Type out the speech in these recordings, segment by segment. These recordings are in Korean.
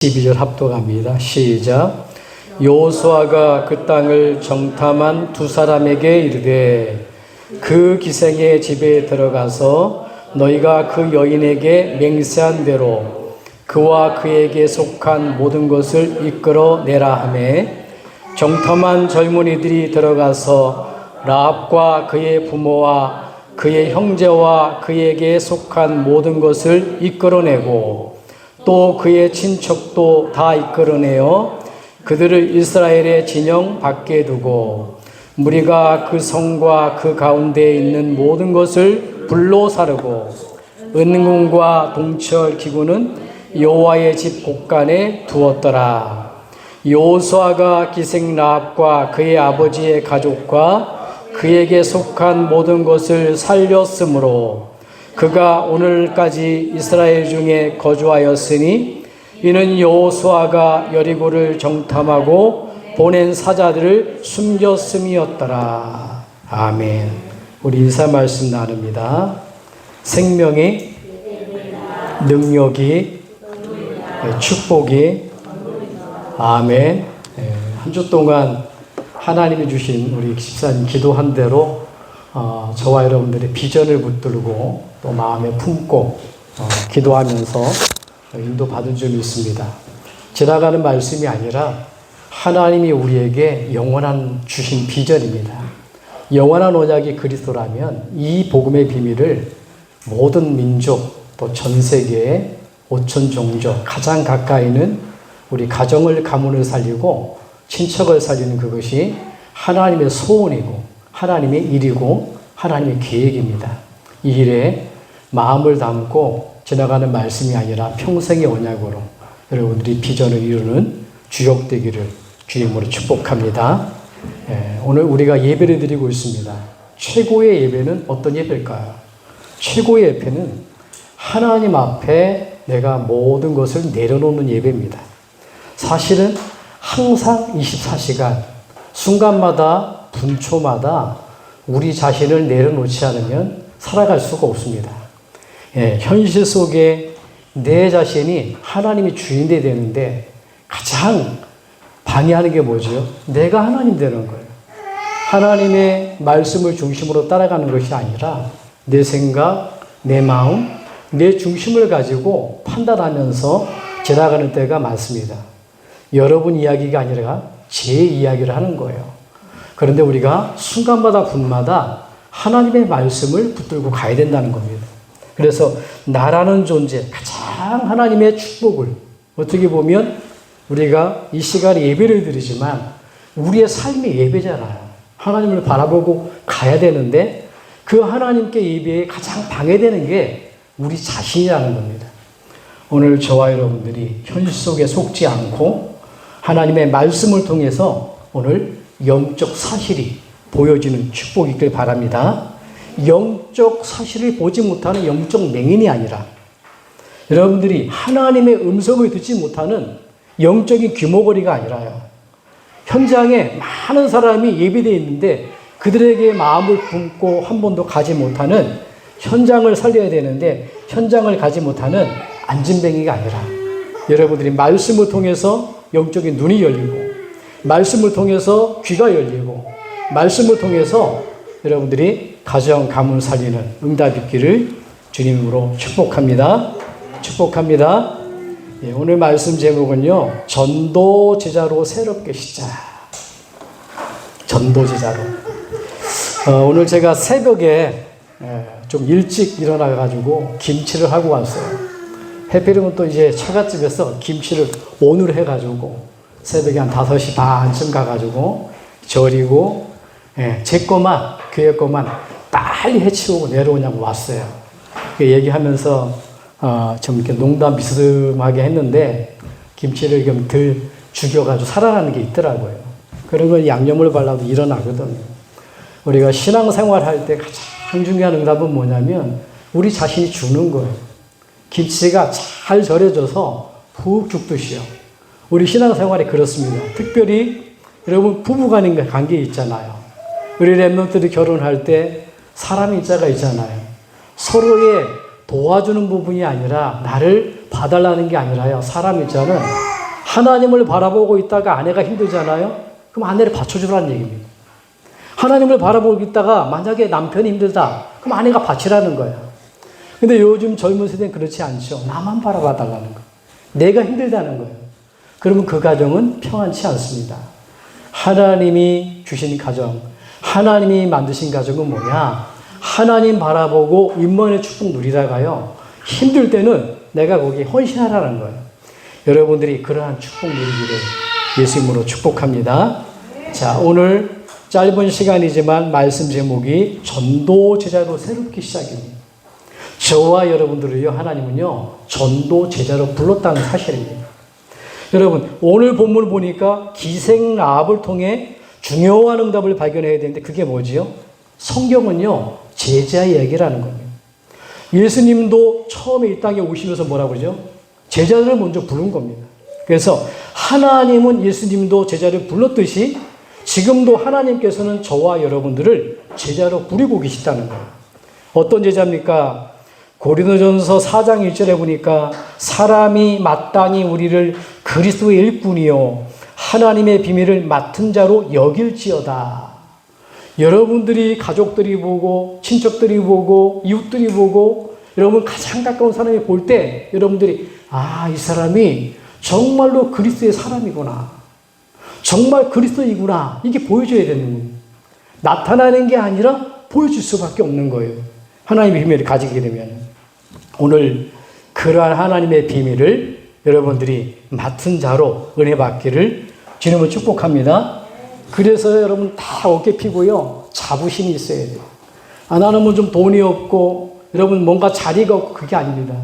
12절 합독합니다. 시작. 여호수아가 그 땅을 정탐한 두 사람에게 이르되 그 기생의 집에 들어가서 너희가 그 여인에게 맹세한 대로 그와 그에게 속한 모든 것을 이끌어내라 하매 정탐한 젊은이들이 들어가서 라합과 그의 부모와 그의 형제와 그에게 속한 모든 것을 이끌어내고 또 그의 친척도 다 이끌어내어 그들을 이스라엘의 진영 밖에 두고 무리가 그 성과 그 가운데에 있는 모든 것을 불로 사르고 은궁과 동철 기구는 여호와의 집 곳간에 두었더라. 여호수아가 기생 라합과 그의 아버지의 가족과 그에게 속한 모든 것을 살렸으므로 그가 오늘까지 이스라엘 중에 거주하였으니 이는 여호수아가 여리고를 정탐하고 보낸 사자들을 숨겼음이었더라. 아멘. 우리 인사 말씀 나눕니다. 생명이, 능력이, 축복이, 아멘. 한 주 동안 하나님이 주신 우리 집사님 기도한 대로 저와 여러분들의 비전을 붙들고 또 마음에 품고 기도하면서 인도받은 점이 있습니다. 지나가는 말씀이 아니라 하나님이 우리에게 영원한 주신 비전입니다. 영원한 언약이 그리스도라면 이 복음의 비밀을 모든 민족 또 전 세계의 5천 종족 가장 가까이는 우리 가정을 가문을 살리고 친척을 살리는 그것이 하나님의 소원이고 하나님의 일이고 하나님의 계획입니다. 이 일에 마음을 담고 지나가는 말씀이 아니라 평생의 언약으로 여러분들이 비전을 이루는 주역되기를 주님으로 축복합니다. 오늘 우리가 예배를 드리고 있습니다. 최고의 예배는 어떤 예배일까요? 최고의 예배는 하나님 앞에 내가 모든 것을 내려놓는 예배입니다. 사실은 항상 24시간 순간마다 분초마다 우리 자신을 내려놓지 않으면 살아갈 수가 없습니다. 현실 속에 내 자신이 하나님이 주인이 되는데 가장 방해하는 게 뭐죠? 내가 하나님 되는 거예요. 하나님의 말씀을 중심으로 따라가는 것이 아니라 내 생각, 내 마음, 내 중심을 가지고 판단하면서 지나가는 때가 많습니다. 여러분 이야기가 아니라 제 이야기를 하는 거예요. 그런데 우리가 순간마다 분마다 하나님의 말씀을 붙들고 가야 된다는 겁니다. 그래서 나라는 존재, 가장 하나님의 축복을 어떻게 보면 우리가 이 시간에 예배를 드리지만 우리의 삶이 예배잖아요. 하나님을 바라보고 가야 되는데 그 하나님께 예배에 가장 방해되는 게 우리 자신이라는 겁니다. 오늘 저와 여러분들이 현실 속에 속지 않고 하나님의 말씀을 통해서 오늘 영적 사실이 보여지는 축복이 있길 바랍니다. 영적 사실을 보지 못하는 영적 맹인이 아니라 여러분들이 하나님의 음성을 듣지 못하는 영적인 귀머거리가 아니라요. 현장에 많은 사람이 예비되어 있는데 그들에게 마음을 품고 한 번도 가지 못하는 현장을 살려야 되는데 현장을 가지 못하는 안진뱅이가 아니라 여러분들이 말씀을 통해서 영적인 눈이 열리고 말씀을 통해서 귀가 열리고 말씀을 통해서 여러분들이 가정 가문 살리는 응답 있기를 주님으로 축복합니다. 축복합니다. 오늘 말씀 제목은요. 전도 제자로 새롭게 시작. 전도 제자로. 오늘 제가 새벽에 좀 일찍 일어나가지고 김치를 하고 왔어요. 해필이면 또 이제 처갓집에서 김치를 오늘 해가지고 새벽에 한 5시 반쯤 가가지고 절이고 제 거만 교회 거만 빨리 해치우고 내려오냐고 왔어요. 얘기하면서 좀 이렇게 농담 비스듬하게 했는데 김치를 좀 덜 죽여가지고 살아나는 게 있더라고요. 그런 걸 양념을 발라도 일어나거든요. 우리가 신앙생활 할 때 가장 중요한 응답은 뭐냐면 우리 자신이 죽는 거예요. 김치가 잘 절여져서 푹 죽듯이요. 우리 신앙생활이 그렇습니다. 특별히 여러분 부부간의 관계 있잖아요. 우리 랩런트들이 결혼할 때 사람 인자가 있잖아요. 서로의 도와주는 부분이 아니라 나를 봐달라는 게 아니라요. 사람 인자는 하나님을 바라보고 있다가 아내가 힘들잖아요? 그럼 아내를 받쳐주라는 얘기입니다. 하나님을 바라보고 있다가 만약에 남편이 힘들다. 그럼 아내가 받치라는 거예요. 근데 요즘 젊은 세대는 그렇지 않죠. 나만 바라봐달라는 거예요. 내가 힘들다는 거예요. 그러면 그 가정은 평안치 않습니다. 하나님이 주신 가정, 하나님이 만드신 가정은 뭐냐? 하나님 바라보고 윗면의 축복 누리다가요. 힘들 때는 내가 거기에 헌신하라는 거예요. 여러분들이 그러한 축복 누리기를 예수 이름으로 축복합니다. 자, 오늘 짧은 시간이지만 말씀 제목이 전도 제자로 새롭게 시작입니다. 저와 여러분들을요, 하나님은요, 전도 제자로 불렀다는 사실입니다. 여러분, 오늘 본문을 보니까 기생 라합을 통해 중요한 응답을 발견해야 되는데 그게 뭐지요? 성경은요, 제자 이야기라는 겁니다. 예수님도 처음에 이 땅에 오시면서 뭐라고 그러죠? 제자를 먼저 부른 겁니다. 그래서 하나님은 예수님도 제자를 불렀듯이 지금도 하나님께서는 저와 여러분들을 제자로 부리고 계시다는 거예요. 어떤 제자입니까? 고린도전서 4장 1절에 보니까 사람이 마땅히 우리를 그리스도의 일꾼이요 하나님의 비밀을 맡은 자로 여길지어다. 여러분들이 가족들이 보고 친척들이 보고 이웃들이 보고 여러분 가장 가까운 사람이 볼 때 여러분들이 이 사람이 정말로 그리스도의 사람이구나. 정말 그리스도이구나. 이게 보여줘야 되는 거예요. 나타나는 게 아니라 보여줄 수밖에 없는 거예요. 하나님의 비밀을 가지게 되면. 오늘 그러한 하나님의 비밀을 여러분들이 맡은 자로 은혜 받기를 주님을 축복합니다. 그래서 여러분 다 어깨 피고요. 자부심이 있어야 돼요. 나는 뭐 좀 돈이 없고 여러분 뭔가 자리가 없고 그게 아닙니다.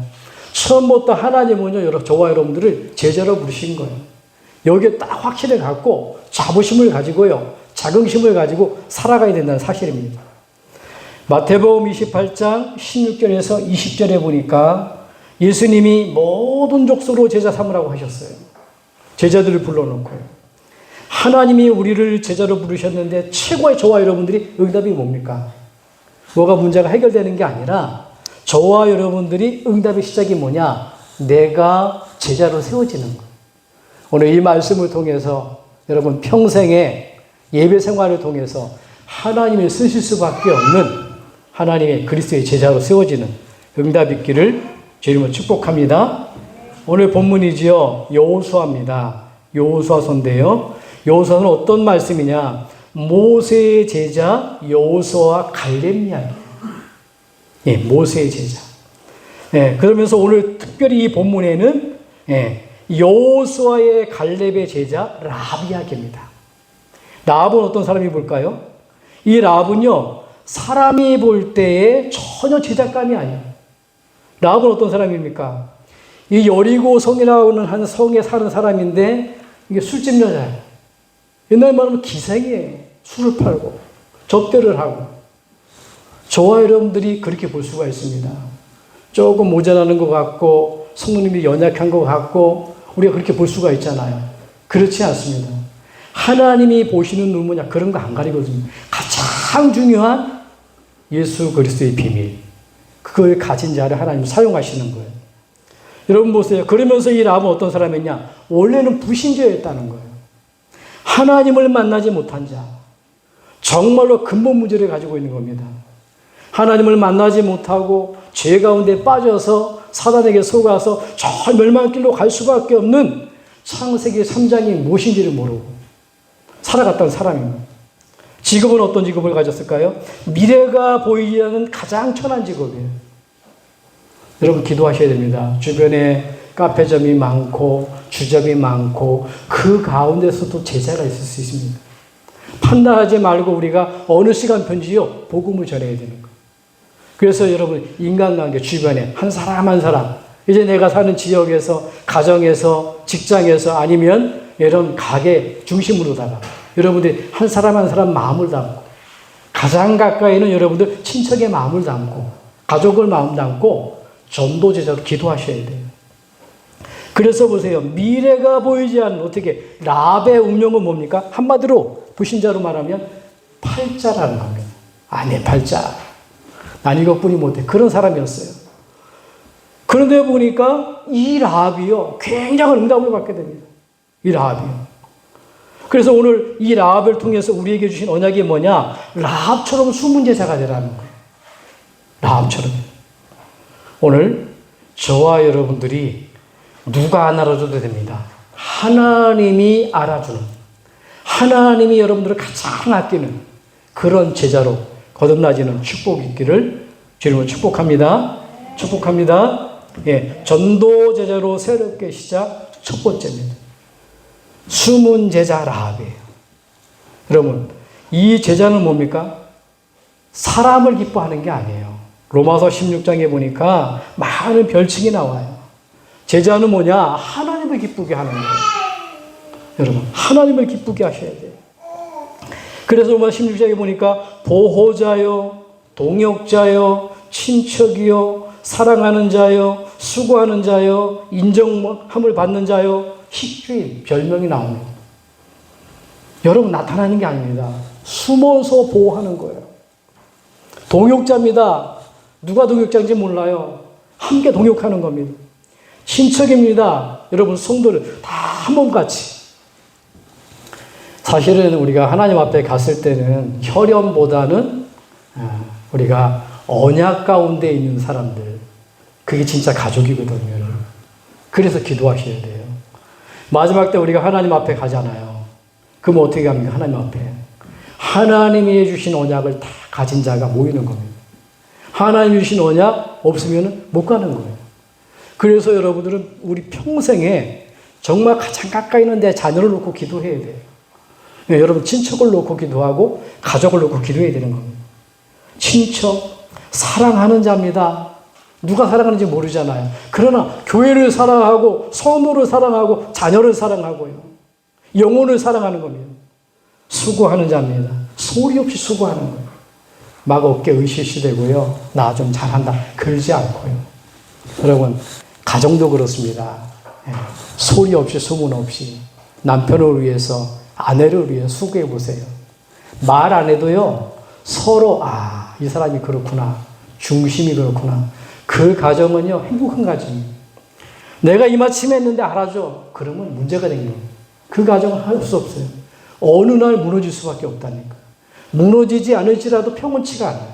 처음부터 하나님은요, 저와 여러분들을 제자로 부르신 거예요. 여기에 딱 확신을 갖고 자부심을 가지고요. 자긍심을 가지고 살아가야 된다는 사실입니다. 마태복음 28장 16절에서 20절에 보니까 예수님이 모든 족속으로 제자 삼으라고 하셨어요. 제자들을 불러놓고요. 하나님이 우리를 제자로 부르셨는데 최고의 저와 여러분들이 응답이 뭡니까? 뭐가 문제가 해결되는 게 아니라 저와 여러분들이 응답의 시작이 뭐냐? 내가 제자로 세워지는 거예요. 오늘 이 말씀을 통해서 여러분 평생의 예배 생활을 통해서 하나님을 쓰실 수밖에 없는 하나님의 그리스도의 제자로 세워지는 응답 있기를 주님을 축복합니다. 오늘 본문이지요. 여호수아입니다. 여호수아서인데요. 여호수아는 어떤 말씀이냐? 모세의 제자 여호수아와 갈렙 이야기. 모세의 제자. 그러면서 오늘 특별히 이 본문에는 여호수아의 갈렙의 제자 라합 이야기입니다. 라합은 어떤 사람이 볼까요? 이 라합은요, 사람이 볼 때에 전혀 제작감이 아니에요. 라합은 어떤 사람입니까? 이 여리고 성이라고 하는 성에 사는 사람인데 이게 술집 여자예요. 옛날 말하면 기생이에요. 술을 팔고 접대를 하고. 저와 여러분들이 그렇게 볼 수가 있습니다. 조금 모자라는 것 같고 성령님이 연약한 것 같고 우리가 그렇게 볼 수가 있잖아요. 그렇지 않습니다. 하나님이 보시는 눈 뭐냐? 그런 거 안 가리거든요. 가장 중요한 예수 그리스도의 비밀. 그걸 가진 자를 하나님 사용하시는 거예요. 여러분 보세요. 그러면서 이 라합은 어떤 사람이냐? 원래는 불신자였다는 거예요. 하나님을 만나지 못한 자. 정말로 근본 문제를 가지고 있는 겁니다. 하나님을 만나지 못하고 죄 가운데 빠져서 사단에게 속아서 저 멸망길로 갈 수밖에 없는 창세기 3장이 무엇인지를 모르고 살아갔던 사람입니다. 직업은 어떤 직업을 가졌을까요? 미래가 보이지 않는 가장 천한 직업이에요. 여러분 기도하셔야 됩니다. 주변에 카페점이 많고 주점이 많고 그 가운데서도 제자가 있을 수 있습니다. 판단하지 말고 우리가 어느 시간편지요 복음을 전해야 되는 거예요. 그래서 여러분 인간관계 주변에 한 사람 한 사람 이제 내가 사는 지역에서 가정에서 직장에서 아니면 이런 가게 중심으로다가 여러분들이 한 사람 한 사람 마음을 담고 가장 가까이는 여러분들 친척의 마음을 담고 가족을 마음 담고 전도 제자로 기도하셔야 돼요. 그래서 보세요. 미래가 보이지 않는 어떻게 라합의 운명은 뭡니까? 한마디로 불신자로 말하면 팔자라는 겁니다. 내 팔자. 난 이것뿐이 못해. 그런 사람이었어요. 그런데 보니까 이 라합이요 굉장한 응답을 받게 됩니다. 이 라합이요. 그래서 오늘 이 라합을 통해서 우리에게 주신 언약이 뭐냐? 라합처럼 숨은 제자가 되라는 거예요. 라합처럼. 오늘 저와 여러분들이 누가 안 알아줘도 됩니다. 하나님이 알아주는, 하나님이 여러분들을 가장 아끼는 그런 제자로 거듭나지는 축복이 있기를 주님을 축복합니다. 축복합니다. 예, 전도 제자로 새롭게 시작 첫 번째입니다. 숨은 제자 라합이에요. 여러분, 이 제자는 뭡니까? 사람을 기뻐하는 게 아니에요. 로마서 16장에 보니까 많은 별칭이 나와요. 제자는 뭐냐? 하나님을 기쁘게 하는 거예요. 여러분, 하나님을 기쁘게 하셔야 돼요. 그래서 로마 16장에 보니까 보호자요, 동역자요, 친척이요, 사랑하는 자요, 수고하는 자요, 인정함을 받는 자요, 식주인, 별명이 나옵니다. 여러분, 나타나는 게 아닙니다. 숨어서 보호하는 거예요. 동역자입니다. 누가 동역자인지 몰라요. 함께 동역하는 겁니다. 친척입니다. 여러분, 성도를 다 한 몸같이. 사실은 우리가 하나님 앞에 갔을 때는 혈연보다는 우리가 언약 가운데 있는 사람들, 그게 진짜 가족이거든요. 그래서 기도하셔야 돼요. 마지막 때 우리가 하나님 앞에 가잖아요. 그럼 어떻게 합니까? 하나님 앞에. 하나님이 해주신 언약을 다 가진 자가 모이는 겁니다. 하나님이 주신 언약 없으면 못 가는 거예요. 그래서 여러분들은 우리 평생에 정말 가장 가까이 있는 내 자녀를 놓고 기도해야 돼요. 네, 여러분, 친척을 놓고 기도하고 가족을 놓고 기도해야 되는 겁니다. 친척, 사랑하는 자입니다. 누가 사랑하는지 모르잖아요. 그러나 교회를 사랑하고 성도를 사랑하고 자녀를 사랑하고요. 영혼을 사랑하는 겁니다. 수고하는 자입니다. 소리 없이 수고하는 거예요. 막 어깨 으시시되고요. 나 좀 잘한다. 그러지 않고요. 여러분, 가정도 그렇습니다. 소리 없이 소문 없이 남편을 위해서, 아내를 위해 수고해 보세요. 말 안 해도요, 서로, 이 사람이 그렇구나. 중심이 그렇구나. 그 가정은요, 행복한 가정이에요. 내가 이마침 했는데 알아줘. 그러면 문제가 생겨요. 그 가정은 할 수 없어요. 어느 날 무너질 수밖에 없다니까. 무너지지 않을지라도 평온치가 않아요.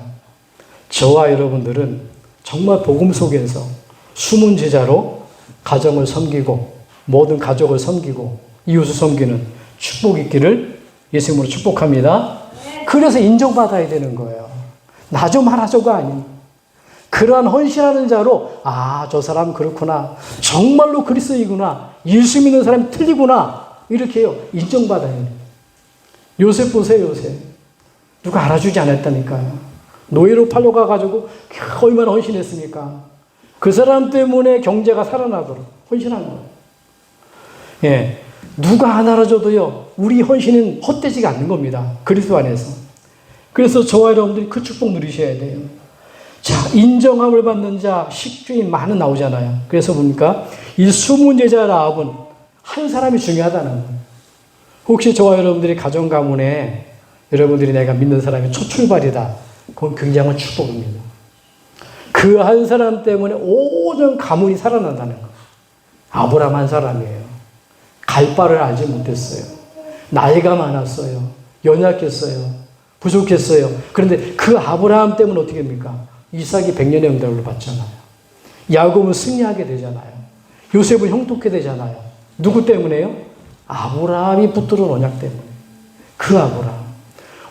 저와 여러분들은 정말 복음 속에서 숨은 제자로 가정을 섬기고 모든 가족을 섬기고 이웃을 섬기는 축복이 있기를 예수님으로 축복합니다. 그래서 인정받아야 되는 거예요. 나 좀 알아줘가 아닙니다. 그러한 헌신하는 자로 저 사람 그렇구나. 정말로 그리스도이구나. 예수 믿는 사람이 틀리구나. 이렇게요. 인정받아야 돼요. 요셉 보세요. 요셉. 누가 알아주지 않았다니까요. 노예로 팔려가가지고 얼마나 헌신했습니까? 그 사람 때문에 경제가 살아나도록 헌신한 거예요. 예. 누가 안 알아줘도요. 우리 헌신은 헛되지가 않는 겁니다. 그리스도 안에서. 그래서 저와 여러분들이 그 축복 누리셔야 돼요. 자, 인정함을 받는 자, 식주인 많은 나오잖아요. 그래서 보니까 이 숨은 제자 라합은 한 사람이 중요하다는 거예요. 혹시 저와 여러분들이 가정 가문에 여러분들이 내가 믿는 사람이 첫 출발이다. 그건 굉장한 축복입니다. 그 한 사람 때문에 온 가문이 살아난다는 거예요. 아브라함 한 사람이에요. 갈 바를 알지 못했어요. 나이가 많았어요. 연약했어요. 부족했어요. 그런데 그 아브라함 때문에 어떻게 됩니까? 이삭이 100년의 응답을 받잖아요. 야곱은 승리하게 되잖아요. 요셉은 형통케 되잖아요. 누구 때문에요? 아브라함이 붙들은 언약 때문에. 그 아브라함.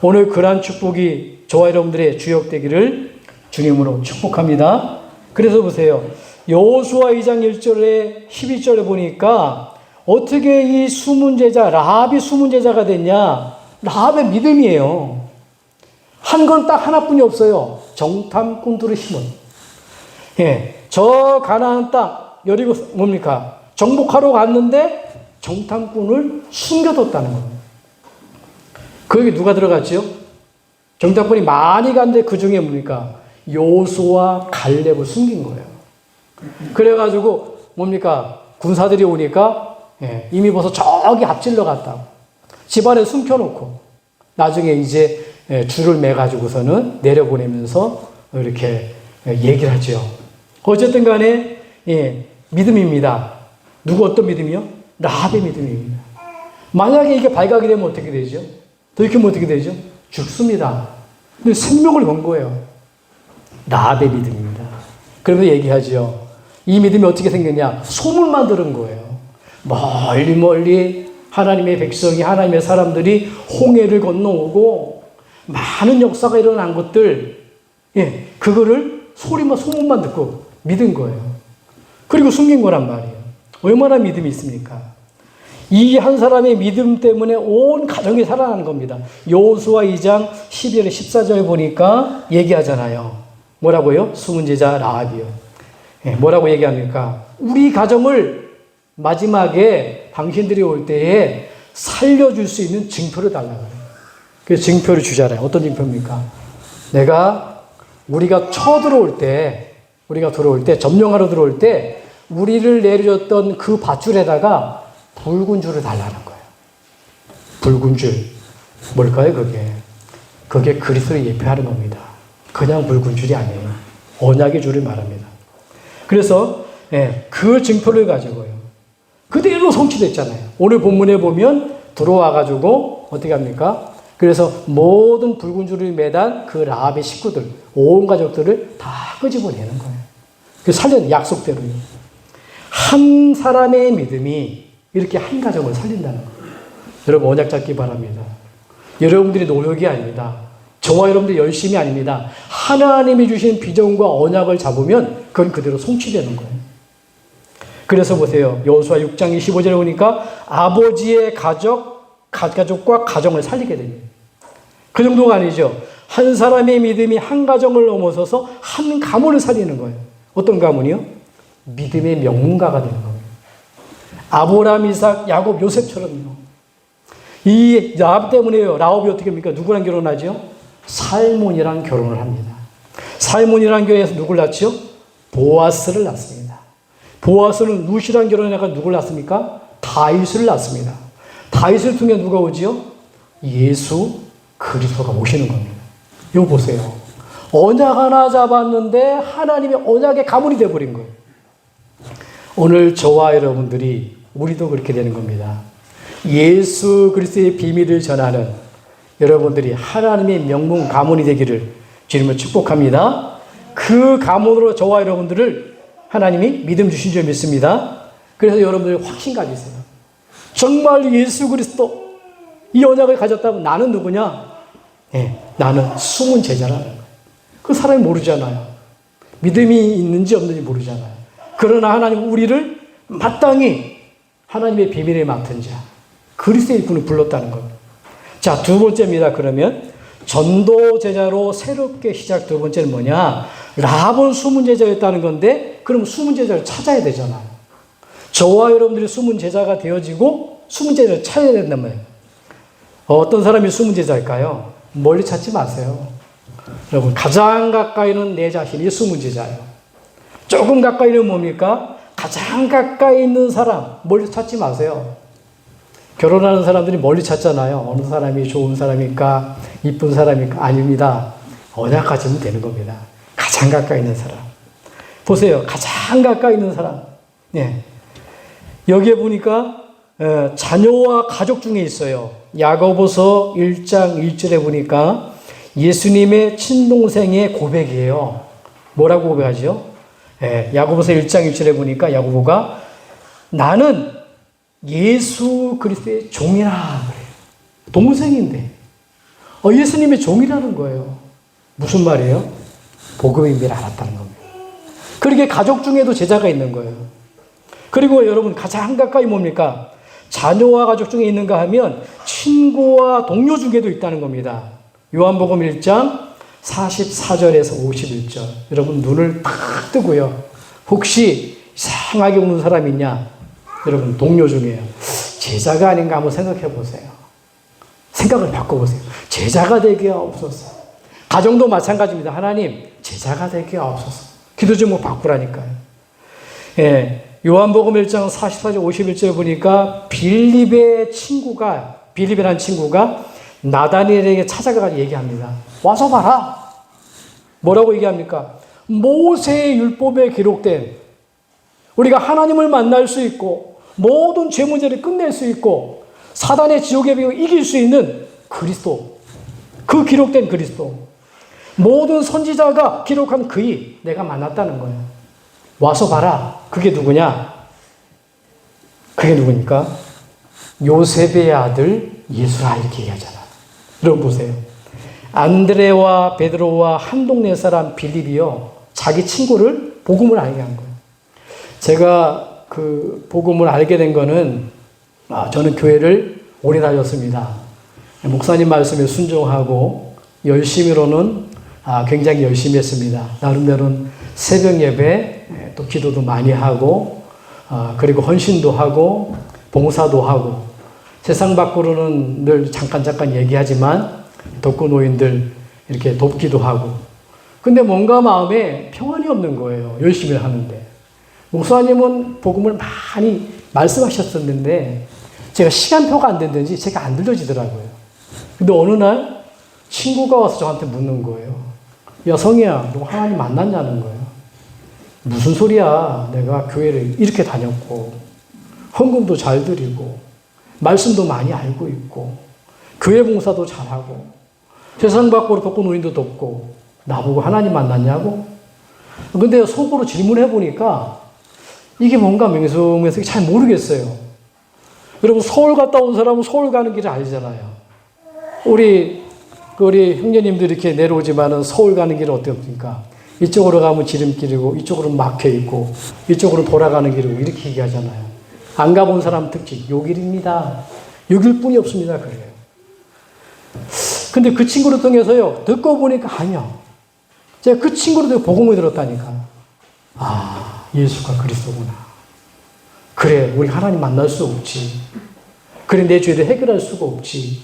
오늘 그러한 축복이 저와 여러분들의 주역되기를 주님으로 축복합니다. 그래서 보세요. 여호수아 2장 1절에 12절에 보니까 어떻게 이 숨은 제자, 라합이 숨은 제자가 됐냐? 라합의 믿음이에요. 한 건 딱 하나뿐이 없어요. 정탐꾼들의 힘은. 예, 저 가나안 땅, 여리고 뭡니까? 정복하러 갔는데 정탐꾼을 숨겨뒀다는 겁니다. 거기 누가 들어갔지요? 정탐꾼이 많이 갔는데 그 중에 뭡니까? 여호수아 갈렙을 숨긴 거예요. 그래가지고 뭡니까? 군사들이 오니까 이미 벌써 저기 앞질러 갔다고. 집안에 숨겨놓고 나중에 이제 줄을 매가지고서는 내려보내면서 이렇게 얘기를 하죠. 어쨌든 간에 믿음입니다. 누구 어떤 믿음이요? 라합의 믿음입니다. 만약에 이게 발각이 되면 어떻게 되죠? 들키면 어떻게 되죠? 죽습니다. 근데 생명을 건 거예요. 라합의 믿음입니다. 그러면서 얘기하죠. 이 믿음이 어떻게 생겼냐? 소문만 들은 거예요. 멀리 멀리 하나님의 백성이, 하나님의 사람들이 홍해를 건너오고 많은 역사가 일어난 것들, 그거를 소문만 듣고 믿은 거예요. 그리고 숨긴 거란 말이에요. 얼마나 믿음이 있습니까? 이 한 사람의 믿음 때문에 온 가정이 살아나는 겁니다. 여호수아 2장 12절 14절에 보니까 얘기하잖아요. 뭐라고요? 숨은 제자 라합이요. 뭐라고 얘기합니까? 우리 가정을 마지막에 당신들이 올 때에 살려줄 수 있는 증표를 달라고 해요. 그래서 증표를 주잖아요. 어떤 증표입니까? 우리가 들어올 때, 점령하러 들어올 때, 우리를 내려줬던 그 밧줄에다가 붉은 줄을 달라는 거예요. 붉은 줄. 뭘까요, 그게? 그게 그리스도를 예표하는 겁니다. 그냥 붉은 줄이 아니에요. 언약의 줄을 말합니다. 그래서, 그 증표를 가지고요. 그대로 성취됐잖아요. 오늘 본문에 보면 들어와가지고, 어떻게 합니까? 그래서 모든 붉은 줄을 매단 그 라합의 식구들, 온 가족들을 다 끄집어내는 거예요. 그래서 약속대로요. 한 사람의 믿음이 이렇게 한 가정을 살린다는 거예요. 여러분 언약 잡기 바랍니다. 여러분들이 노력이 아닙니다. 저와 여러분들이 열심이 아닙니다. 하나님이 주신 비전과 언약을 잡으면 그건 그대로 성취되는 거예요. 그래서 보세요. 여호수아 6장 25절에 보니까 아버지의 가족과 가정을 살리게 됩니다. 그 정도가 아니죠. 한 사람의 믿음이 한 가정을 넘어서서 한 가문을 살리는 거예요. 어떤 가문이요? 믿음의 명문가가 되는 겁니다. 아브라함, 이삭, 야곱, 요셉처럼요. 이 라합 때문에요. 라합이 어떻게 합니까? 누구랑 결혼하죠? 살몬이랑 결혼을 합니다. 살몬이랑 교회에서 누굴 낳죠? 보아스를 낳습니다. 보아스는 룻이랑 결혼해서 누굴 낳습니까? 다윗을 낳습니다. 다윗을 통해 누가 오지요? 예수 그리스도가 오시는 겁니다. 이거 보세요. 언약 하나 잡았는데 하나님의 언약의 가문이 되어버린 거예요. 오늘 저와 여러분들이 우리도 그렇게 되는 겁니다. 예수 그리스도의 비밀을 전하는 여러분들이 하나님의 명문 가문이 되기를 주님을 축복합니다. 그 가문으로 저와 여러분들을 하나님이 믿음 주신 줄 믿습니다. 그래서 여러분들 확신 가지세요. 정말 예수 그리스도 이 언약을 가졌다면 나는 누구냐? 나는 숨은 제자라는 거예요. 그 사람이 모르잖아요. 믿음이 있는지 없는지 모르잖아요. 그러나 하나님 우리를 마땅히 하나님의 비밀에 맡은 자, 그리스도의 일꾼을 불렀다는 겁니다. 자, 두 번째입니다. 그러면 전도 제자로 새롭게 시작 두 번째는 뭐냐? 라합은 숨은 제자였다는 건데 그럼 숨은 제자를 찾아야 되잖아요. 저와 여러분들이 숨은 제자가 되어지고 숨은 제자를 찾아야 된단 말이에요. 어떤 사람이 숨은 제자일까요? 멀리 찾지 마세요. 여러분 가장 가까이는 내 자신이 숨은 제자예요. 조금 가까이는 뭡니까? 가장 가까이 있는 사람 멀리 찾지 마세요. 결혼하는 사람들이 멀리 찾잖아요. 어느 사람이 좋은 사람일까? 이쁜 사람일까? 아닙니다. 언약 가지면 되는 겁니다. 가장 가까이 있는 사람. 보세요. 가장 가까이 있는 사람. 여기에 보니까 자녀와 가족 중에 있어요. 야고보서 1장 1절에 보니까 예수님의 친동생의 고백이에요. 뭐라고 고백하죠? 야고보서 1장 1절에 보니까 야고보가 나는 예수 그리스도의 종이라 그래요. 동생인데 예수님의 종이라는 거예요. 무슨 말이에요? 복음의 의미를 알았다는 겁니다. 그렇게 가족 중에도 제자가 있는 거예요. 그리고 여러분 가장 가까이 뭡니까? 자녀와 가족 중에 있는가 하면 친구와 동료 중에도 있다는 겁니다. 요한복음 1장 44절에서 51절. 여러분 눈을 탁 뜨고요. 혹시 이상하게 우는 사람 있냐? 여러분 동료 중에요. 제자가 아닌가 한번 생각해 보세요. 생각을 바꿔보세요. 제자가 되게 없어서. 가정도 마찬가지입니다. 하나님 제자가 되게 없어서. 기도 제목 바꾸라니까요. 요한복음 1장 44절 51절에 보니까 빌립이라는 친구가 나다니엘에게 찾아가서 얘기합니다. 와서 봐라. 뭐라고 얘기합니까? 모세의 율법에 기록된 우리가 하나님을 만날 수 있고 모든 죄 문제를 끝낼 수 있고 사단의 지옥의 병을 이길 수 있는 그리스도, 그 기록된 그리스도, 모든 선지자가 기록한 그이 내가 만났다는 거예요. 와서 봐라. 그게 누구냐? 그게 누구니까? 요셉의 아들 예수라 이렇게 얘기하잖아. 여러분 보세요. 안드레와 베드로와 한 동네 사람 빌립이요, 자기 친구를 복음을 알게 한 거예요. 제가 그 복음을 알게 된 거는, 저는 교회를 오래 다녔습니다. 목사님 말씀에 순종하고 열심히로는 굉장히 열심히 했습니다. 나름대로는 새벽 예배, 또 기도도 많이 하고, 그리고 헌신도 하고, 봉사도 하고, 세상 밖으로는 늘 잠깐 얘기하지만, 독거 노인들 이렇게 돕기도 하고. 근데 뭔가 마음에 평안이 없는 거예요. 열심히 하는데. 목사님은 복음을 많이 말씀하셨었는데, 제가 시간표가 안 된다든지 제가 안 들려지더라고요. 근데 어느 날 친구가 와서 저한테 묻는 거예요. 야, 성희야, 너 하나님 만났냐는 거예요. 무슨 소리야. 내가 교회를 이렇게 다녔고, 헌금도 잘 드리고, 말씀도 많이 알고 있고, 교회 봉사도 잘하고, 세상 밖으로 돕고 노인도 돕고, 나보고 하나님 만났냐고? 근데 속으로 질문해 보니까 이게 뭔가 맹숭맹숭 잘 모르겠어요. 여러분, 서울 갔다 온 사람은 서울 가는 길을 알잖아요. 우리 형제님들 이렇게 내려오지만은 서울 가는 길은 어떻습니까? 이쪽으로 가면 지름길이고, 이쪽으로 막혀 있고, 이쪽으로 돌아가는 길이고, 이렇게 얘기하잖아요. 안 가본 사람 특징, 요 길입니다. 요 길뿐이 없습니다. 그래요. 근데 그 친구를 통해서요, 듣고 보니까 아니요. 제가 그 친구를 통해 복음을 들었다니까. 예수가 그리스도구나. 그래, 우리 하나님 만날 수 없지. 그래, 내 죄를 해결할 수가 없지.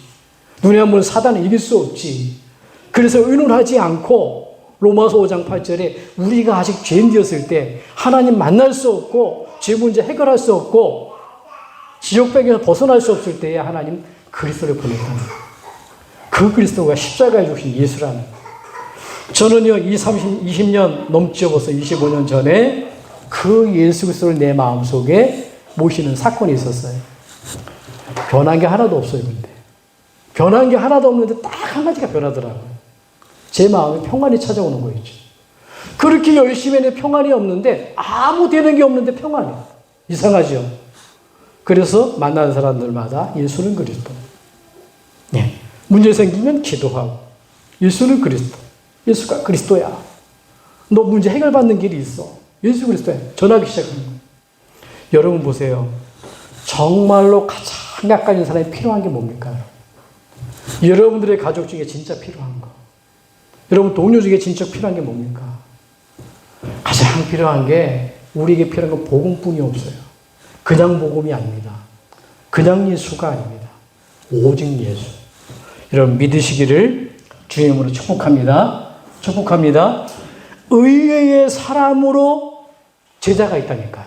눈에 안 보는 사단을 이길 수 없지. 그래서 의논하지 않고 로마서 5장 8절에 우리가 아직 죄인되었을 때 하나님 만날 수 없고 죄 문제 해결할 수 없고 지옥배경에서 벗어날 수 없을 때에 하나님 그리스도를 보냈다는 그 그리스도가 십자가에 죽으신 예수라는. 저는요, 20년 넘죠. 벌써 25년 전에 그 예수 그리스도를 내 마음속에 모시는 사건이 있었어요. 변한 게 하나도 없어요. 근데 변한 게 하나도 없는데 딱 한 가지가 변하더라고요. 제 마음에 평안이 찾아오는 거였죠. 그렇게 열심히 했는데 평안이 없는데, 아무 되는 게 없는데 평안이. 이상하죠. 그래서 만나는 사람들마다 예수는 그리스도. 네. 문제 생기면 기도하고, 예수는 그리스도. 예수가 그리스도야. 너 문제 해결받는 길이 있어. 예수 그리스도야. 전하기 시작하는 거예요. 여러분 보세요. 정말로 가장 가까이 있는 사람이 필요한 게 뭡니까? 여러분들의 가족 중에 진짜 필요한 거. 여러분 동료 중에 진짜 필요한 게 뭡니까? 가장 필요한 게, 우리에게 필요한 건 복음뿐이 없어요. 그냥 복음이 아닙니다. 그냥 예수가 아닙니다. 오직 예수. 여러분 믿으시기를 주님으로 축복합니다. 축복합니다. 의외의 사람으로 제자가 있다니까요.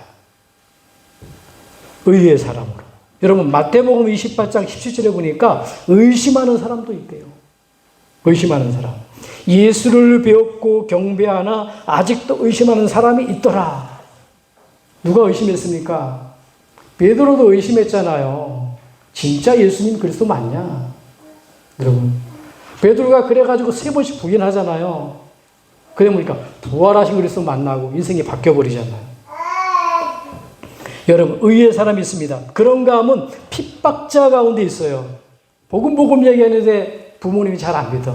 의외의 사람으로. 여러분 마태복음 28장 17절에 보니까 의심하는 사람도 있대요. 의심하는 사람. 예수를 배웠고 경배하나 아직도 의심하는 사람이 있더라. 누가 의심했습니까? 베드로도 의심했잖아요. 진짜 예수님 그리스도 맞냐? 여러분, 베드로가 그래가지고 3번씩 부인하잖아요. 그래 보니까 부활하신 그리스도 만나고 인생이 바뀌어버리잖아요. 여러분, 의외의 사람이 있습니다. 그런가 하면 핍박자 가운데 있어요. 복음 얘기하는데 부모님이 잘 안 믿어.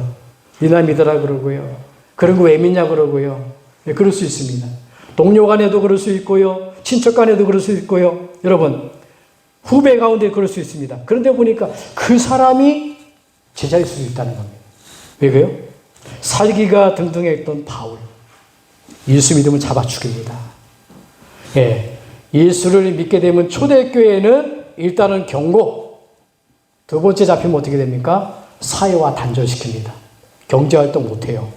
니나 믿어라 그러고요. 그런 거 왜 믿냐 그러고요. 네, 그럴 수 있습니다. 동료 간에도 그럴 수 있고요. 친척 간에도 그럴 수 있고요. 여러분, 후배 가운데 그럴 수 있습니다. 그런데 보니까 그 사람이 제자일 수도 있다는 겁니다. 왜요? 살기가 등등했던 바울. 예수 믿으면 잡아 죽입니다. 예. 예수를 믿게 되면 초대교회는 일단은 경고, 두 번째 잡히면 어떻게 됩니까? 사회와 단절시킵니다. 경제활동 못해요.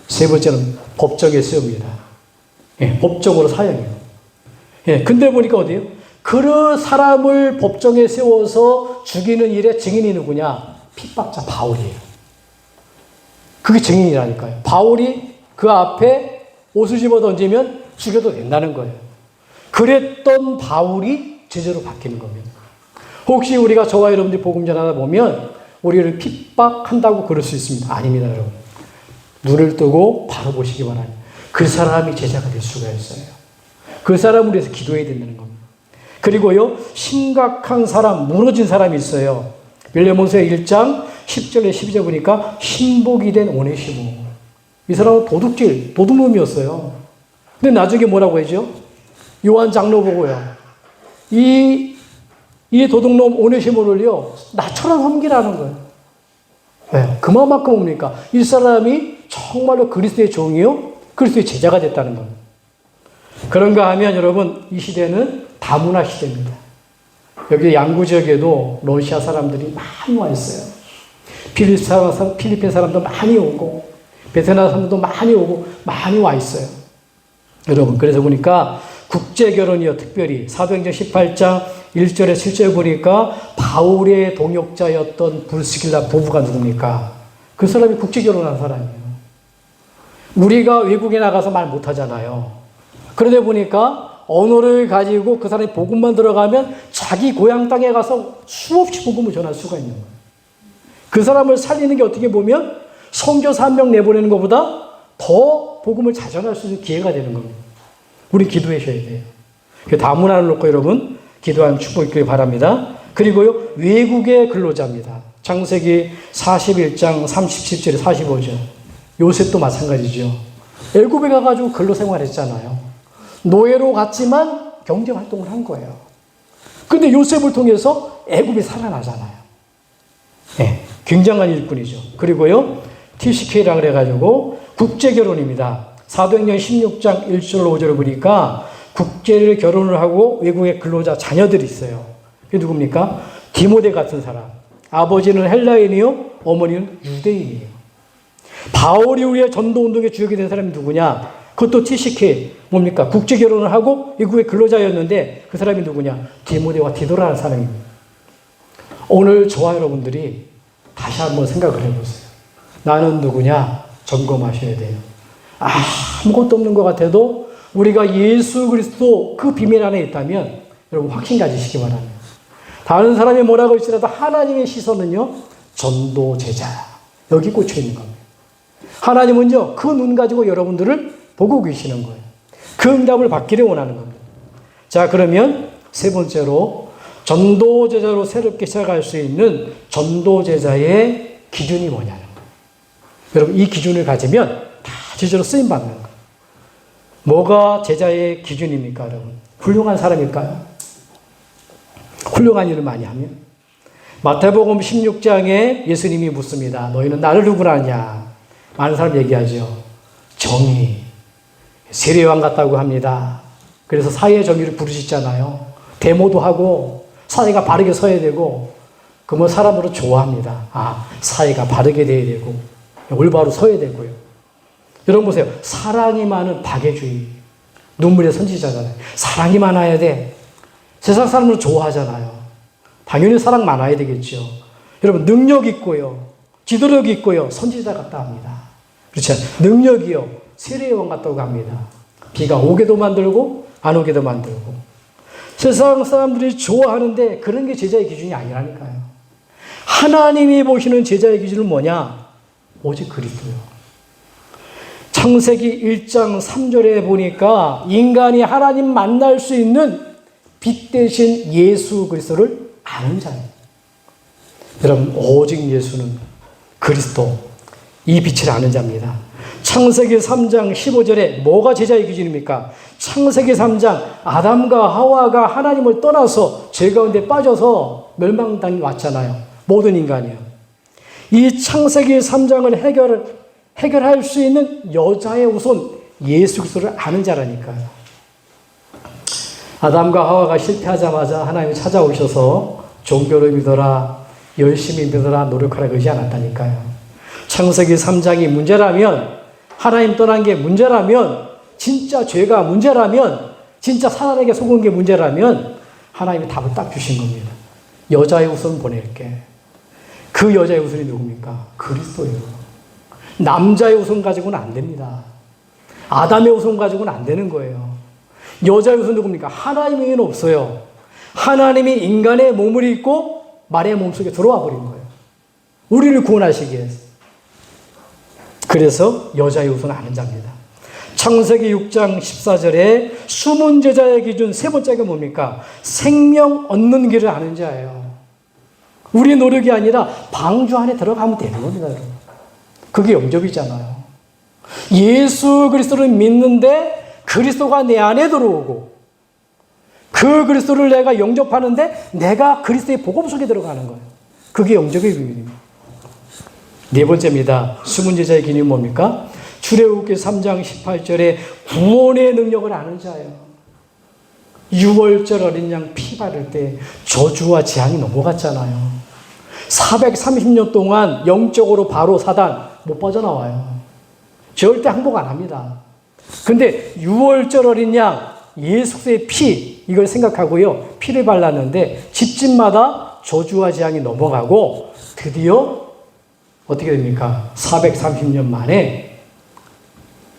세 번째는 법정에 세웁니다. 예, 법정으로 사형해요. 예, 근데 보니까 어디에요? 그 사람을 법정에 세워서 죽이는 일의 증인이 누구냐? 핍박자 바울이에요. 그게 증인이라니까요. 바울이 그 앞에 옷을 집어 던지면 죽여도 된다는 거예요. 그랬던 바울이 제자로 바뀌는 겁니다. 혹시 우리가 저와 여러분들이 복음 전하다 보면 우리를 핍박한다고 그럴 수 있습니다. 아닙니다, 여러분. 눈을 뜨고 바로 보시기 바랍니다. 그 사람이 제자가 될 수가 있어요. 그 사람을 위해서 기도해야 된다는 겁니다. 그리고요, 심각한 사람, 무너진 사람이 있어요. 빌레몬서 1장 10절에 12절 보니까 신복이 된 오네시모. 이 사람은 도둑놈이었어요. 근데 나중에 뭐라고 하죠? 요한 장로 보고요. 이 도둑놈 오네시모를요, 나처럼 섬기라는 거예요. 왜? 그만큼 뭡니까? 이 사람이 정말로 그리스도의 종이요, 그리스도의 제자가 됐다는 겁니다. 그런가 하면 여러분, 이 시대는 다문화 시대입니다. 여기 양구 지역에도 러시아 사람들이 많이 와 있어요. 필리핀 사람도 많이 오고, 베트남 사람도 많이 오고, 많이 와 있어요. 여러분, 그래서 보니까 국제결혼이요, 특별히 사도행전 18장 1절에 7절 보니까 바울의 동역자였던 브루스길라 부부가 누굽니까? 그 사람이 국제결혼한 사람이에요. 우리가 외국에 나가서 말 못하잖아요. 그러다 보니까 언어를 가지고 그 사람이 복음만 들어가면 자기 고향 땅에 가서 수없이 복음을 전할 수가 있는 거예요. 그 사람을 살리는 게 어떻게 보면 선교사 한 명 내보내는 것보다 더 복음을 잘 전할 수 있는 기회가 되는 겁니다. 우리 기도하셔야 돼요. 다문화를 놓고 여러분 기도하는 축복 있길 바랍니다. 그리고요, 외국의 근로자입니다. 창세기 41장 37절에 45절. 요셉도 마찬가지죠. 애굽에 가가지고 근로 생활했잖아요. 노예로 갔지만 경제 활동을 한 거예요. 근데 요셉을 통해서 애굽이 살아나잖아요. 네, 굉장한 일꾼이죠. 그리고요, TCK라 그래가지고 국제결혼입니다. 사도행전 16장 1절로 5절을 보니까 국제를 결혼을 하고 외국의 근로자 자녀들이 있어요. 그게 누굽니까? 디모데 같은 사람. 아버지는 헬라인이요, 어머니는 유대인이에요. 바울이 우리의 전도운동의 주역이 된 사람이 누구냐? 그것도 TCK, 뭡니까? 국제결혼을 하고 외국의 근로자였는데 그 사람이 누구냐? 디모데와 디도라는 사람입니다. 오늘 저와 여러분들이 다시 한번 생각을 해보세요. 나는 누구냐? 점검하셔야 돼요. 아무것도 없는 것 같아도 우리가 예수 그리스도 그 비밀 안에 있다면 여러분 확신 가지시기 바랍니다. 다른 사람이 뭐라고 할지라도 하나님의 시선은요, 전도 제자, 여기 꽂혀 있는 겁니다. 하나님은요, 그 눈 가지고 여러분들을 보고 계시는 거예요. 그 응답을 받기를 원하는 겁니다. 자, 그러면 세 번째로 전도 제자로 새롭게 시작할 수 있는 전도 제자의 기준이 뭐냐는 거예요. 여러분, 이 기준을 가지면 다 제자로 쓰임 받는 거예요. 뭐가 제자의 기준입니까, 여러분? 훌륭한 사람일까요? 훌륭한 일을 많이 하면? 마태복음 16장에 예수님이 묻습니다. 너희는 나를 누구라 하냐? 많은 사람 얘기하죠. 정의. 세례요한 같다고 합니다. 그래서 사회의 정의를 부르시잖아요. 데모도 하고 사회가 바르게 서야 되고, 그러면 사람으로 좋아합니다. 사회가 바르게 돼야 되고 올바로 서야 되고요. 여러분 보세요. 사랑이 많은 박애주의. 눈물의 선지자잖아요. 사랑이 많아야 돼. 세상 사람을 좋아하잖아요. 당연히 사랑 많아야 되겠죠. 여러분, 능력 있고요, 지도력 있고요, 선지자 같다 합니다. 그렇죠? 능력이요, 세례요한 같다고 합니다. 비가 오게도 만들고 안 오게도 만들고. 세상 사람들이 좋아하는데 그런 게 제자의 기준이 아니라니까요. 하나님이 보시는 제자의 기준은 뭐냐? 오직 그리스도요. 창세기 1장 3절에 보니까 인간이 하나님 만날 수 있는 빛 대신 예수 그리스도를 아는 자예요. 여러분, 오직 예수는 그리스도, 이 빛을 아는 자입니다. 창세기 3장 15절에 뭐가 제자의 기준입니까? 창세기 3장 아담과 하와가 하나님을 떠나서 죄 가운데 빠져서 멸망당이 왔잖아요. 모든 인간이요. 이 창세기 3장을 해결할 수 있는 여자의 우선 예수 그리스도를 아는 자라니까요. 아담과 하와가 실패하자마자 하나님이 찾아오셔서 종교를 믿어라, 열심히 믿어라, 노력하라 그러지 않았다니까요. 창세기 3장이 문제라면, 하나님 떠난 게 문제라면, 진짜 죄가 문제라면, 진짜 사단에게 속은 게 문제라면 하나님이 답을 딱 주신 겁니다. 여자의 우선 보낼게. 그 여자의 우선이 누굽니까? 그리스도예요. 남자의 우선 가지고는 안 됩니다. 아담의 우선 가지고는 안 되는 거예요. 여자의 우선 누굽니까? 하나님 외에는 없어요. 하나님이 인간의 몸을 입고 마리아의 몸속에 들어와 버린 거예요. 우리를 구원하시기 위해서. 그래서 여자의 후손은 아는 자입니다. 창세기 6장 14절에 숨은 제자의 기준 세 번째가 뭡니까? 생명 얻는 길을 아는 자예요. 우리 노력이 아니라 방주 안에 들어가면 되는 겁니다, 여러분. 그게 영접이잖아요. 예수 그리스도를 믿는데 그리스도가 내 안에 들어오고 그 그리스도를 내가 영접하는데 내가 그리스도의 복음 속에 들어가는 거예요. 그게 영접의 비밀입니다. 네 번째입니다. 숨은 제자의 기준이 뭡니까? 출애굽기 3장 18절에 구원의 능력을 아는 자예요. 6월절 어린 양 피 바를 때 저주와 재앙이 넘어갔잖아요. 430년 동안 영적으로 바로 사단 못 빠져나와요. 절대 항복 안 합니다. 근데 6월절 어린 양 예수의 피 이걸 생각하고요. 피를 발랐는데 집집마다 저주와 재앙이 넘어가고 드디어 어떻게 됩니까? 430년 만에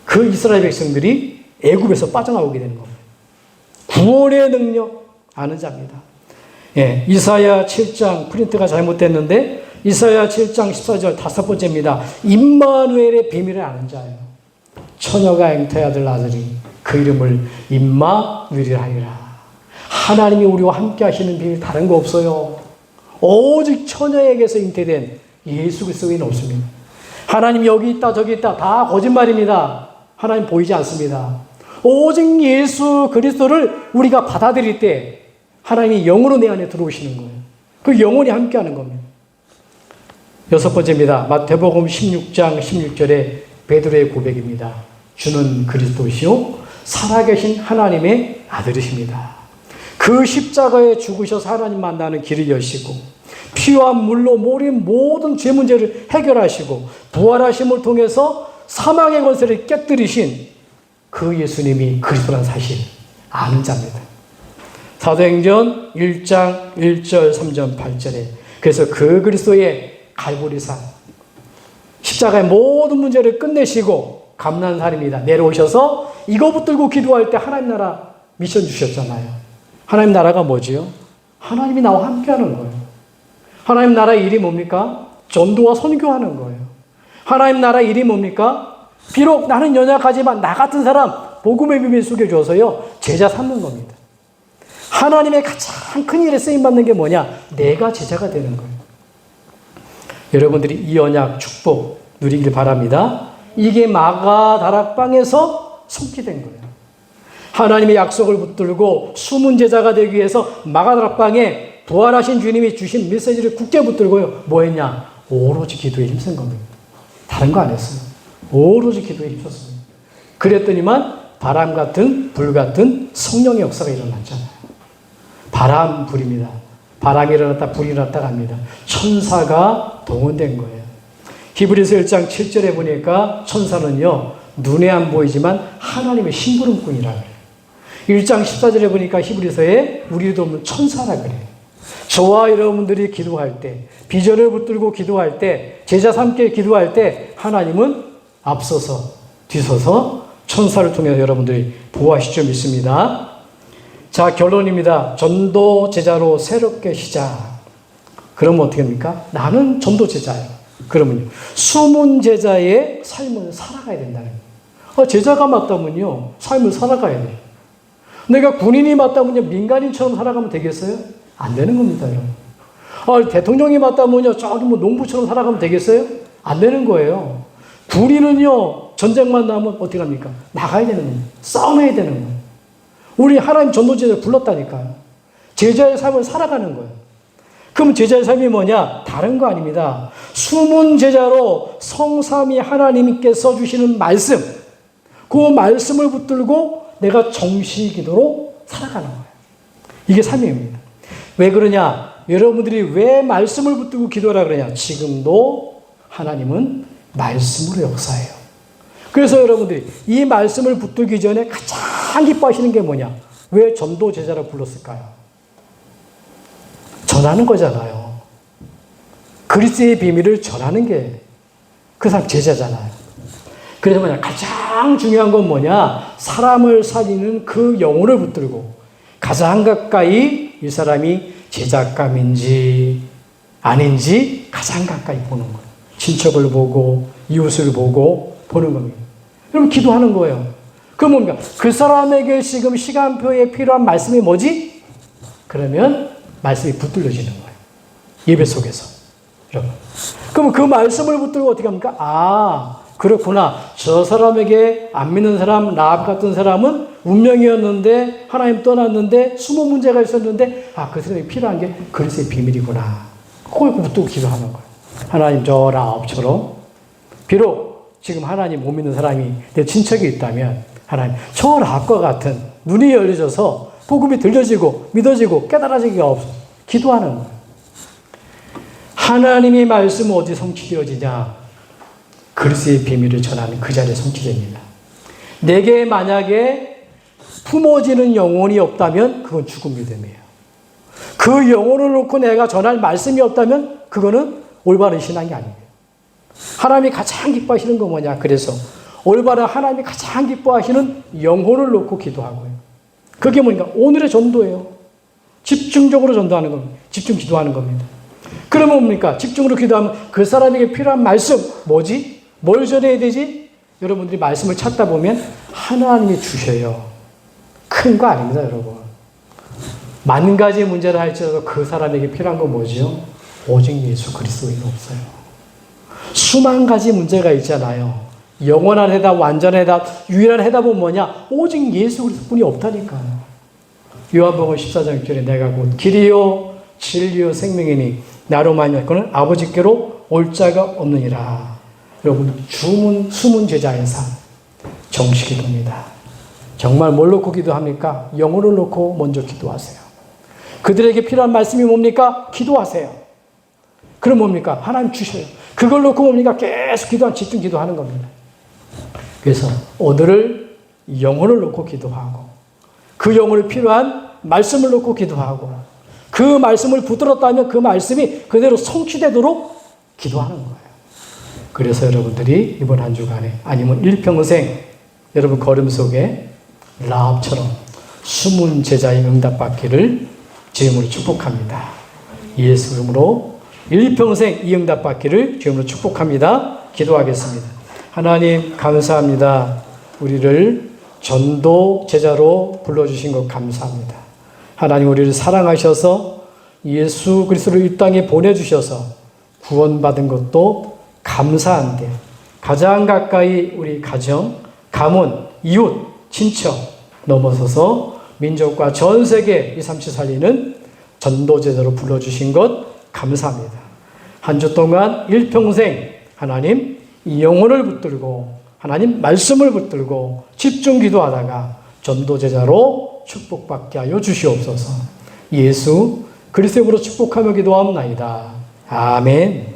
그 이스라엘 백성들이 애굽에서 빠져나오게 되는 겁니다. 구원의 능력 아는 자입니다. 예, 이사야 7장 프린트가 잘못됐는데 이사야 7장 14절 다섯 번째입니다. 임마누엘의 비밀을 아는 자예요. 처녀가 앵터의 아들 나자리 그 이름을 임마누엘이라 하리라. 하나님이 우리와 함께 하시는 비밀 다른 거 없어요. 오직 처녀에게서 잉태된 예수 그리스도 외에는 없습니다. 하나님 여기 있다 저기 있다 다 거짓말입니다. 하나님 보이지 않습니다. 오직 예수 그리스도를 우리가 받아들일 때 하나님이 영으로 내 안에 들어오시는 거예요. 그 영혼이 함께하는 겁니다. 여섯 번째입니다. 마태복음 16장 16절에 베드로의 고백입니다. 주는 그리스도시요 살아계신 하나님의 아들이십니다. 그 십자가에 죽으셔서 하나님 만나는 길을 여시고 피와 물로 모린 모든 죄 문제를 해결하시고 부활하심을 통해서 사망의 권세를 깨뜨리신 그 예수님이 그리스도라는 사실 아는 자입니다. 사도행전 1장 1절 3절 8절에 그래서 그 그리스도의 갈보리산 십자가의 모든 문제를 끝내시고 감난산입니다. 내려오셔서 이거 붙들고 기도할 때 하나님 나라 미션 주셨잖아요. 하나님 나라가 뭐지요? 하나님이 나와 함께하는 거예요. 하나님 나라 일이 뭡니까? 전도와 선교하는 거예요. 하나님 나라 일이 뭡니까? 비록 나는 연약하지만 나 같은 사람 복음의 비밀 속여줘서요 제자 삼는 겁니다. 하나님의 가장 큰 일에 쓰임받는 게 뭐냐? 내가 제자가 되는 거예요. 여러분들이 이 언약 축복 누리길 바랍니다. 이게 마가 다락방에서 성취된 거예요. 하나님의 약속을 붙들고 숨은 제자가 되기 위해서 마가 다락방에 부활하신 주님이 주신 메시지를 굳게 붙들고요. 뭐 했냐? 오로지 기도에 힘쓴 겁니다. 다른 거 안 했어요. 오로지 기도에 힘썼습니다. 그랬더니만 바람 같은 불 같은 성령의 역사가 일어났잖아요. 바람 불입니다. 바람이 일어났다 불이 일어났다 갑니다. 천사가 동원된 거예요. 히브리서 1장 7절에 보니까 천사는요 눈에 안 보이지만 하나님의 심부름꾼이라 그래요. 1장 14절에 보니까 히브리서에 우리를 돕는 천사라 그래요. 저와 여러분들이 기도할 때 비전을 붙들고 기도할 때 제자 삼게 기도할 때 하나님은 앞서서 뒤서서 천사를 통해서 여러분들이 보호하실 줄 믿습니다. 자 결론입니다. 전도 제자로 새롭게 시작. 그러면 어떻게 됩니까? 나는 전도 제자예요. 그러면요 숨은 제자의 삶을 살아가야 된다는 거예요. 제자가 맞다면요 삶을 살아가야 돼요. 내가 군인이 맞다면요 민간인처럼 살아가면 되겠어요? 안 되는 겁니다, 여러분. 대통령이 맞다면요 저기 뭐 농부처럼 살아가면 되겠어요? 안 되는 거예요. 군인은요 전쟁만 나면 어떻게 합니까? 나가야 되는 겁니다. 싸움해야 되는 거예요. 우리 하나님 전도 제자를 불렀다니까요. 제자의 삶을 살아가는 거예요. 그럼 제자의 삶이 뭐냐? 다른 거 아닙니다. 숨은 제자로 성삼위 하나님께서 주시는 말씀, 그 말씀을 붙들고 내가 정시 기도로 살아가는 거예요. 이게 삶입니다. 왜 그러냐? 여러분들이 왜 말씀을 붙들고 기도하라 그러냐? 지금도 하나님은 말씀으로 역사해요. 그래서 여러분들이 이 말씀을 붙들기 전에 가장 기뻐하시는 게 뭐냐? 왜 전도 제자를 불렀을까요? 전하는 거잖아요. 그리스도의 비밀을 전하는 게 그 사람 제자잖아요. 그래서 뭐냐? 가장 중요한 건 뭐냐? 사람을 살리는 그 영혼을 붙들고 가장 가까이 이 사람이 제작감인지 아닌지 가장 가까이 보는 거예요. 친척을 보고 이웃을 보고 보는 겁니다. 여러분 기도하는 거예요. 그럼 뭡니까? 그 사람에게 지금 시간표에 필요한 말씀이 뭐지? 그러면 말씀이 붙들려지는 거예요. 예배 속에서. 여러분. 그럼 그 말씀을 붙들고 어떻게 합니까? 아, 그렇구나. 저 사람에게 안 믿는 사람, 라합 같은 사람은 운명이었는데 하나님 떠났는데 숨은 문제가 있었는데 그 사람이 필요한 게 그리스도의 비밀이구나. 그걸 붙들고 기도하는 거예요. 하나님 저 라합처럼 비록 지금 하나님 못 믿는 사람이 내 친척이 있다면 하나님 저 라합과 같은 눈이 열려져서 복음이 들려지고 믿어지고 깨달아지기가 없어. 기도하는 거예요. 하나님의 말씀은 어디 성취되어지냐? 그리스도의 비밀을 전하는 그 자리에 성취됩니다. 내게 만약에 품어지는 영혼이 없다면 그건 죽은 믿음이에요. 그 영혼을 놓고 내가 전할 말씀이 없다면 그거는 올바른 신앙이 아니에요. 하나님이 가장 기뻐하시는 건 뭐냐? 그래서 올바른 하나님이 가장 기뻐하시는 영혼을 놓고 기도하고요. 그게 뭐니까? 오늘의 전도예요. 집중적으로 전도하는 겁니다. 집중 기도하는 겁니다. 그러면 뭡니까? 집중으로 기도하면 그 사람에게 필요한 말씀 뭐지? 뭘 전해야 되지? 여러분들이 말씀을 찾다 보면 하나님이 주셔요. 큰 거 아닙니다, 여러분. 만 가지 문제를 할지라도 그 사람에게 필요한 건 뭐죠? 오직 예수 그리스도인 없어요. 수만 가지 문제가 있잖아요. 영원한 해답, 완전한 해답, 유일한 해답은 뭐냐? 오직 예수 그리스도뿐이 없다니까요. 요한복음 14장 6절에 내가 곧 길이요 진리요 생명이니 나로 말미암아 아버지께로 올 자가 없느니라. 여러분 숨은 제자의 삶 정식기도입니다. 정말 뭘 놓고 기도합니까? 영혼을 놓고 먼저 기도하세요. 그들에게 필요한 말씀이 뭡니까? 기도하세요. 그럼 뭡니까? 하나님 주셔요. 그걸 놓고 뭡니까? 계속 집중 기도하는 겁니다. 그래서 오늘을 영혼을 놓고 기도하고 그 영혼을 필요한 말씀을 놓고 기도하고 그 말씀을 붙들었다면 그 말씀이 그대로 성취되도록 기도하는 거예요. 그래서 여러분들이 이번 한 주간에 아니면 일평생 여러분 걸음 속에 라합처럼 숨은 제자의 응답받기를 주님으로 축복합니다. 예수 이름으로 일평생 이 응답받기를 주님으로 축복합니다. 기도하겠습니다. 하나님 감사합니다. 우리를 전도 제자로 불러주신 것 감사합니다. 하나님 우리를 사랑하셔서 예수 그리스도를 이 땅에 보내주셔서 구원받은 것도 감사한데 가장 가까이 우리 가정, 가문, 이웃, 친척 넘어서서 민족과 전 세계 237 살리는 전도제자로 불러주신 것 감사합니다. 한 주 동안 일평생 하나님 이 영혼을 붙들고 하나님 말씀을 붙들고 집중 기도하다가 전도제자로 축복받게 하여 주시옵소서. 예수 그리스도로 축복하며 기도하옵나이다. 아멘.